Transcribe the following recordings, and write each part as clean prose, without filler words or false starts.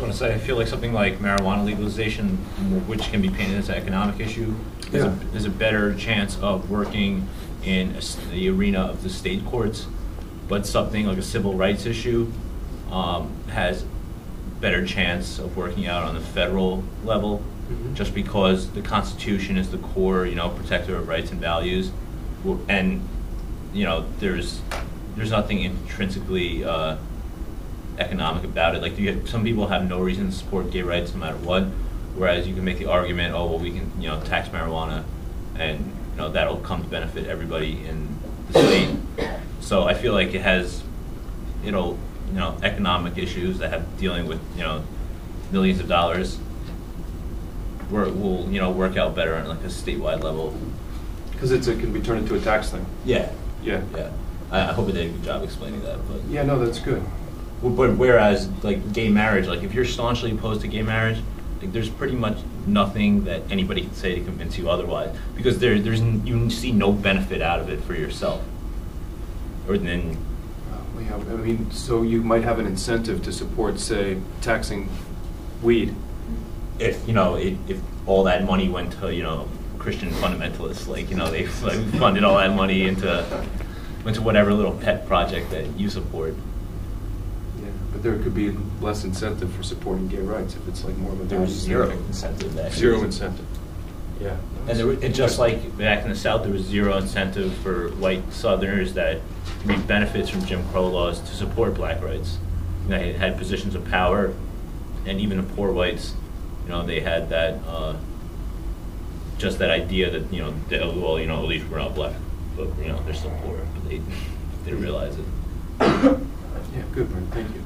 want to say, I feel like something like marijuana legalization, which can be painted as an economic issue, is a better chance of working in the arena of the state courts, but something like a civil rights issue has better chance of working out on the federal level, just because the Constitution is the core, protector of rights and values, and there's nothing intrinsically economic about it. Like some people have no reason to support gay rights no matter what, whereas you can make the argument, oh well, we can tax marijuana, and that'll come to benefit everybody in the state. So I feel like it'll economic issues that have dealing with millions of dollars will work out better on like a statewide level. Because it can be turned into a tax thing. Yeah. Yeah. I hope I did a good job explaining that. But yeah, no, that's good. But whereas like gay marriage, like if you're staunchly opposed to gay marriage, like there's pretty much nothing that anybody can say to convince you otherwise, because you see no benefit out of it for yourself. Or then. Yeah, I mean, so you might have an incentive to support, say, taxing weed. If if all that money went to Christian fundamentalists, they funded all that money into whatever little pet project that you support. Yeah, but there could be less incentive for supporting gay rights if it's like more of a there's zero incentive. Actually. Zero incentive. Yeah. And just like back in the South, there was zero incentive for white Southerners that reap benefits from Jim Crow laws to support black rights. They had positions of power, and even the poor whites, they had that just that idea that at least we're not black, but they're still poor. But they didn't realize it. Yeah, good, Brent. Thank you.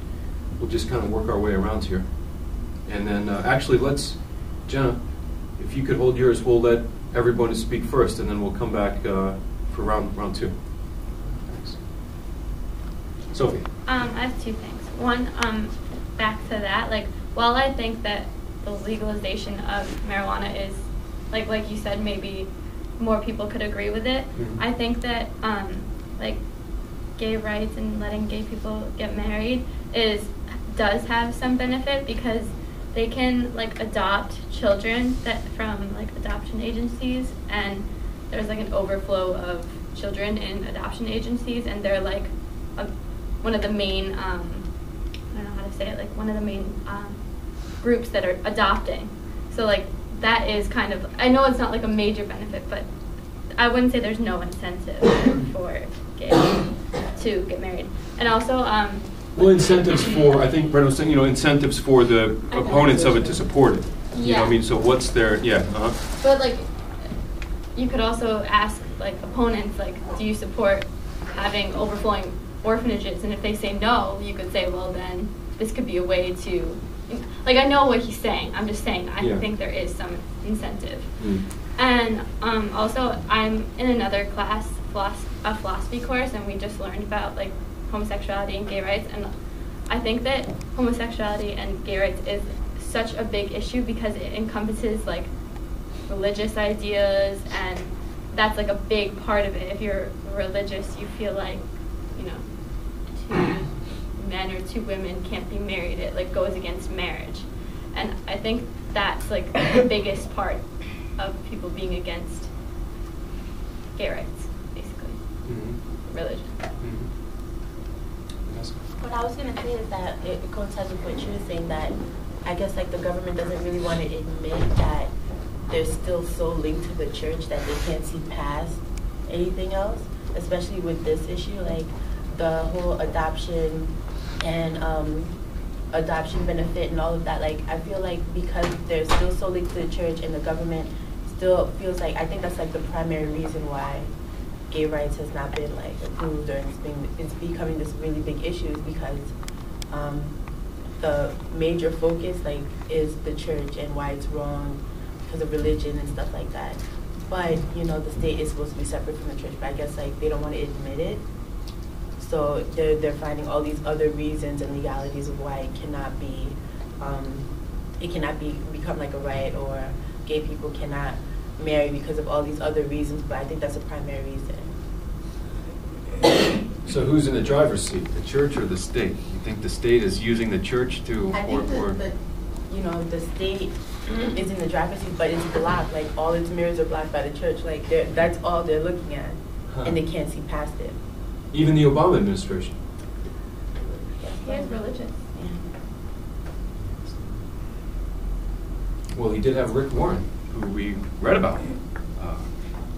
We'll just kind of work our way around here, and then actually Jenna, if you could hold yours, we'll let everyone speak first, and then we'll come back for round two. Thanks. Sophie. I have two things. One, back to that, while I think that the legalization of marijuana is, like you said, maybe more people could agree with it. Mm-hmm. I think that, gay rights and letting gay people get married does have some benefit, because they can adopt children from adoption agencies, and there's an overflow of children in adoption agencies, and they're one of the main I don't know how to say it, one of the main groups that are adopting. So that is kind of, I know it's not a major benefit, but I wouldn't say there's no incentive for gays to get married. And also well, incentives for, I think Brent was saying, incentives for the opponents of it to support it. Yeah. So what's their, But you could also ask opponents, do you support having overflowing orphanages? And if they say no, you could say, well, then this could be a way to, I know what he's saying. I'm just saying I think there is some incentive. Mm. And also, I'm in another class, a philosophy course, and we just learned about homosexuality and gay rights, and I think that homosexuality and gay rights is such a big issue because it encompasses religious ideas, and that's a big part of it. If you're religious, you feel two men or two women can't be married. It goes against marriage, and I think that's the biggest part of people being against gay rights, basically. Mm-hmm. Religion. Mm-hmm. What I was going to say is that it coincides with what you were saying, that I guess the government doesn't really want to admit that they're still so linked to the church that they can't see past anything else, especially with this issue, the whole adoption and adoption benefit and all of that. I feel because they're still so linked to the church and the government still feels I think that's the primary reason why gay rights has not been approved, or it's becoming this really big issue, because the major focus is the church and why it's wrong because of religion and stuff like that. But the state is supposed to be separate from the church, but I guess they don't want to admit it. So they're finding all these other reasons and legalities of why it cannot become a right, or gay people cannot marry because of all these other reasons. But I think that's a primary reason. So who's in the driver's seat, the church or the state? You think the state is using the church to, I think you know, the state is in the driver's seat, but it's blocked. Like, all its mirrors are blocked by the church. Like, that's all they're looking at, and they can't see past it. Even the Obama administration. He is religious. Well, he did have Rick Warren, who we read about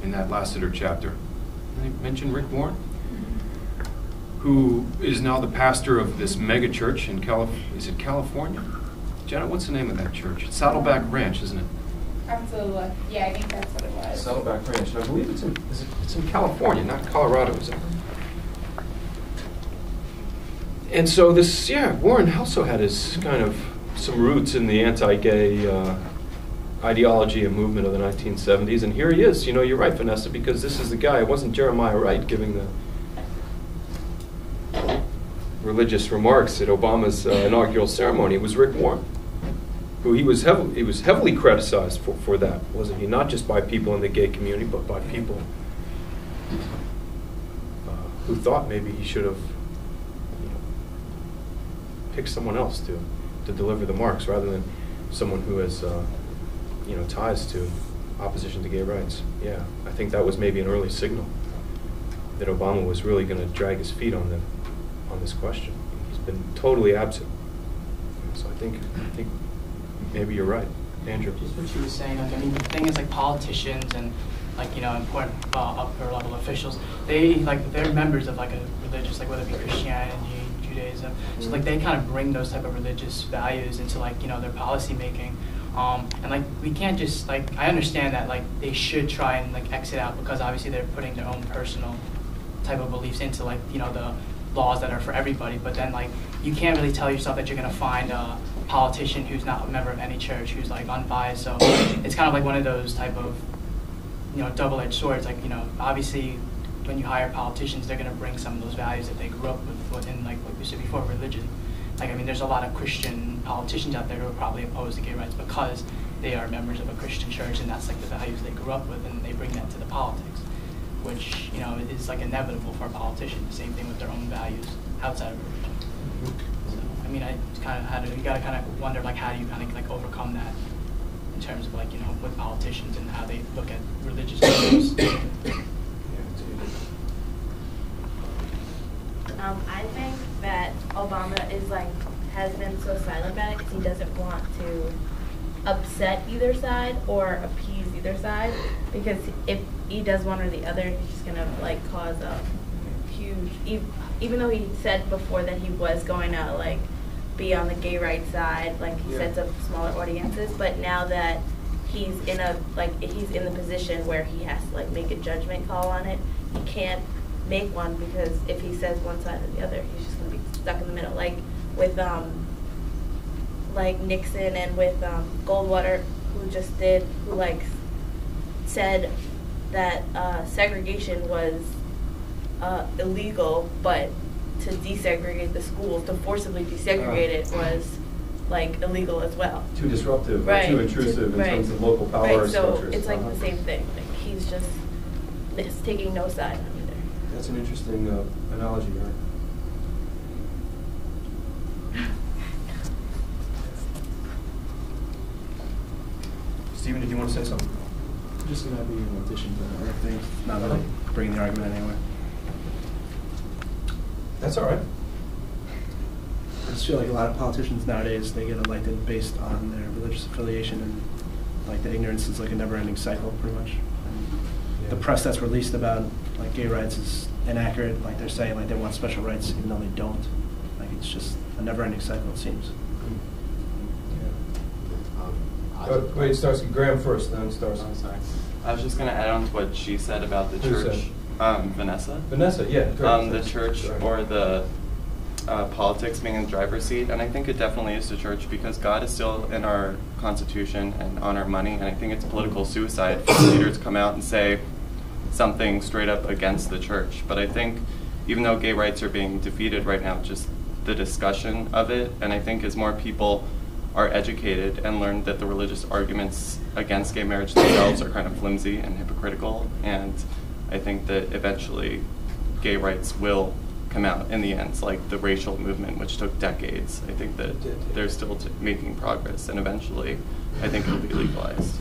in that Lassiter chapter. Did I mention Rick Warren? Who is now the pastor of this mega church in California? Jenna, what's the name of that church? It's Saddleback Ranch, isn't it? Absolutely. Yeah, I think that's what it was. Saddleback Ranch. And I believe it's in California, not Colorado, is it? And so this, Warren also had his kind of some roots in the anti-gay ideology and movement of the 1970s. And here he is. You know, you're right, Vanessa, because this is the guy. It wasn't Jeremiah Wright giving the religious remarks at Obama's inaugural ceremony. It was Rick Warren, who he was heavily criticized for that, wasn't he? Not just by people in the gay community, but by people who thought maybe he should have picked someone else to deliver the marks rather than someone who has ties to opposition to gay rights. Yeah, I think that was maybe an early signal that Obama was really going to drag his feet on this question. He's been totally absent. So I think maybe you're right, Andrew. Just what you were saying. Like, I mean, the thing is, like, politicians and important upper level officials, they're members of like a religious, like whether it be Christianity, Judaism. So like they kind of bring those type of religious values into their policy making. And like we can't just I understand that like they should try and like exit out because obviously they're putting their own personal type of beliefs into the laws that are for everybody. But then like you can't really tell yourself that you're gonna find a politician who's not a member of any church who's like unbiased. So it's kind of like one of those type of double-edged swords. Like obviously when you hire politicians, they're gonna bring some of those values that they grew up with within like what we said before, religion. Like, I mean, there's a lot of Christian politicians out there who are probably opposed to gay rights because they are members of a Christian church, and that's like the values they grew up with, and they bring that to the politics, which is like inevitable for a politician. The same thing with their own values outside of religion. So, I mean, you gotta kind of wonder like how do you kind of like overcome that in terms of like with politicians and how they look at religious values. I think that Obama has been so silent about it because he doesn't want to upset either side or appease either side, because if he does one or the other, he's gonna cause a huge. Even though he said before that he was going to be on the gay rights side, he sets up smaller audiences, but now that he's in the position where he has to make a judgment call on it, he can't make one, because if he says one side or the other, he's just going to be stuck in the middle. Like with Nixon and with Goldwater, who said that segregation was illegal, but to desegregate the schools, to forcibly desegregate it was illegal as well. Too disruptive, right. Too intrusive in terms of local power structures. So it's the same thing. He's just taking no side on either. That's an interesting analogy, right? Stephen, did you want to say something? Just going to be in addition to other things, not really bringing the argument anywhere. That's all right. I just feel like a lot of politicians nowadays, they get elected based on their religious affiliation, and the ignorance is a never-ending cycle, pretty much. And the press that's released about gay rights is inaccurate. They're saying they want special rights even though they don't. It's just a never-ending cycle, it seems. Wait, Starsky. Graham first, then Starsky. Oh, sorry. I was just going to add on to what she said about the church. Vanessa? Vanessa, yeah. The church or the politics being in the driver's seat. And I think it definitely is the church, because God is still in our Constitution and on our money. And I think it's political suicide for leaders to come out and say something straight up against the church. But I think even though gay rights are being defeated right now, just the discussion of it, and I think as more people are educated and learn that the religious arguments against gay marriage themselves are kind of flimsy and hypocritical, and I think that eventually gay rights will come out in the end, like the racial movement, which took decades. I think that they're still making progress, and eventually I think it'll be legalized.